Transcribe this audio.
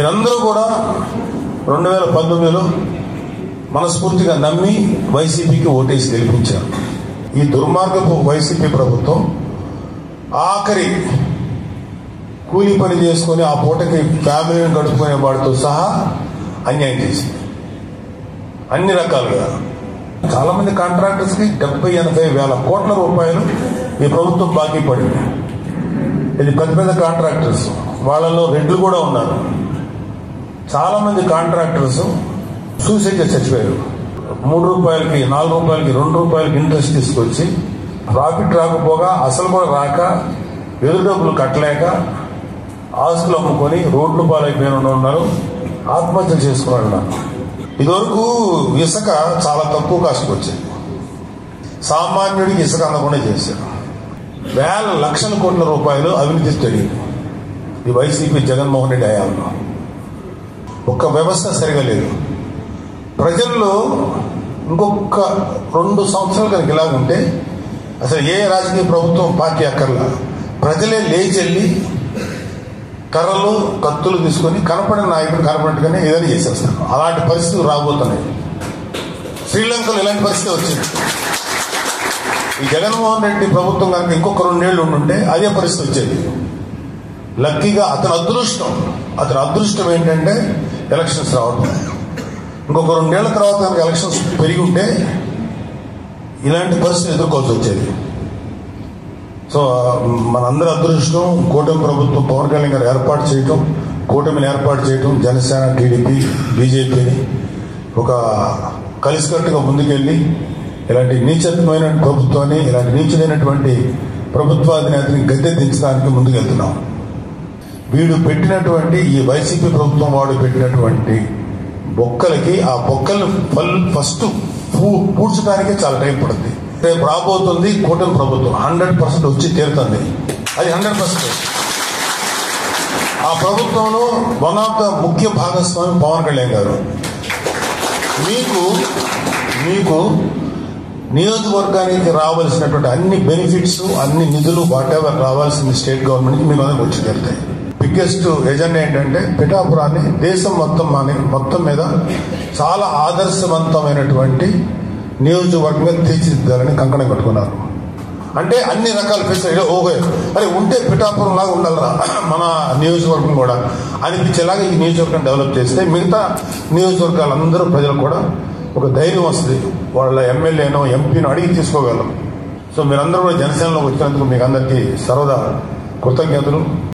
మీరందరూ కూడా 2019లో మనస్ఫూర్తిగా నమ్మి వైసీపీకి ఓటేసి గెలిపించారు. ఈ దుర్మార్గపు వైసీపీ ప్రభుత్వం ఆఖరి కూలీ పని చేసుకుని ఆ పూటకి ఫ్యామిలీని గడుపుకునే వాడితో సహా అన్యాయం చేసింది. అన్ని రకాలుగా చాలా మంది కాంట్రాక్టర్స్కి 70-80 వేల కోట్ల రూపాయలు ఈ ప్రభుత్వం బాకీ పడింది. ఇది పెద్ద పెద్ద కాంట్రాక్టర్స్, వాళ్ళలో రెడ్లు కూడా ఉన్నారు. చాలా మంది కాంట్రాక్టర్స్ సూసైడ్ చేసి చచ్చిపోయారు. 3 రూపాయలకి 4 రూపాయలకి 2 రూపాయలకి ఇంట్రెస్ట్ తీసుకొచ్చి ప్రాఫిట్ రాకపోగా అసలు కూడా రాక ఎదురు డబ్బులు కట్టలేక ఆస్తులు అమ్ముకొని రోడ్లు పాలైపోయిన ఉన్నారు, ఆత్మహత్యలు చేసుకున్నారు. ఇదివరకు ఇసుక చాలా తక్కువ కాస్ట్కి వచ్చేది, సామాన్యుడికి ఇసుక అందకుండా చేశారు. వేల లక్షల కోట్ల రూపాయలు అవినీతి జరిగింది ఈ వైసీపీ జగన్మోహన్ రెడ్డి హయాంలో. ఒక్క వ్యవస్థ సరిగా లేదు. ప్రజల్లో ఇంకొక 2 సంవత్సరాలు కనుక ఇలాగుంటే అసలు ఏ రాజకీయ ప్రభుత్వం పార్టీ అక్కర్లా, ప్రజలే లేచెల్లి కర్రలు కత్తులు తీసుకొని కనపడిన నాయకుడు కనపడినట్టుగానే ఏదైనా చేసేస్తారు. అలాంటి పరిస్థితులు రాబోతున్నాయి. శ్రీలంకలో ఇలాంటి పరిస్థితి వచ్చింది. ఈ జగన్మోహన్ రెడ్డి ప్రభుత్వం కనుక ఇంకొక 2 ఏళ్ళు ఉండుంటే అదే పరిస్థితి వచ్చేది. లక్కీగా అతని అదృష్టం ఏంటంటే ఎలక్షన్స్ రావడం. ఇంకొక 2 ఏళ్ల తర్వాత కనుక ఎలక్షన్స్ పెరిగి ఉంటే ఇలాంటి పరిస్థితులు ఎదుర్కోవాల్సి వచ్చేది. సో మనందరి అదృష్టం కూటమి ప్రభుత్వం పవన్ కళ్యాణ్ గారు కూటమిని ఏర్పాటు చేయటం, జనసేన, టీడీపీ, బీజేపీని ఒక కలిసికట్టుగా ముందుకెళ్ళి ఇలాంటి నీచమైన ప్రభుత్వాన్ని, ఇలాంటి నీచమైనటువంటి ప్రభుత్వాధినేతని గద్దె దించడానికి ముందుకెళ్తున్నాం. వీడు పెట్టినటువంటి ఈ వైసీపీ ప్రభుత్వం వాడు పెట్టినటువంటి బొక్కలకి ఆ బొక్కలను ఫస్ట్ పూడ్చడానికే చాలా టైం పడుతుంది. రేపు రాబోతుంది కూటమి ప్రభుత్వం, 100% వచ్చి తీరుతుంది. అది 100%. ఆ ప్రభుత్వంలో వన్ ఆఫ్ ద ముఖ్య భాగస్వామి పవన్ కళ్యాణ్ గారు. మీకు నియోజకవర్గానికి రావాల్సినటువంటి అన్ని బెనిఫిట్స్, అన్ని నిధులు వాటెవర్ రావాల్సిన స్టేట్ గవర్నమెంట్కి మీకు అందరికి వచ్చి తీరుతాయి. బిగ్గెస్ట్ ఎజెండా ఏంటంటే పిఠాపురాన్ని దేశం మొత్తం మీద చాలా ఆదర్శవంతమైనటువంటి నియోజకవర్గంగా తీర్చిదిద్దాలని కంకణం కట్టుకున్నారు. అంటే అన్ని రకాల ఫెసిలిటీ ఓకే అరే ఉంటే పిఠాపురం లాగా ఉండాలరా మన నియోజకవర్గం కూడా అనిపించేలాగా ఈ నియోజకవర్గం డెవలప్ చేస్తే మిగతా నియోజకవర్గాలందరూ ప్రజలు కూడా ఒక ధైర్యం వస్తుంది. వాళ్ళ ఎమ్మెల్యేనో ఎంపీనో అడిగి తీసుకోగలం. సో మీరందరూ కూడా జనసేనలోకి వచ్చినందుకు మీకు అందరికీ సర్వదా కృతజ్ఞతలు.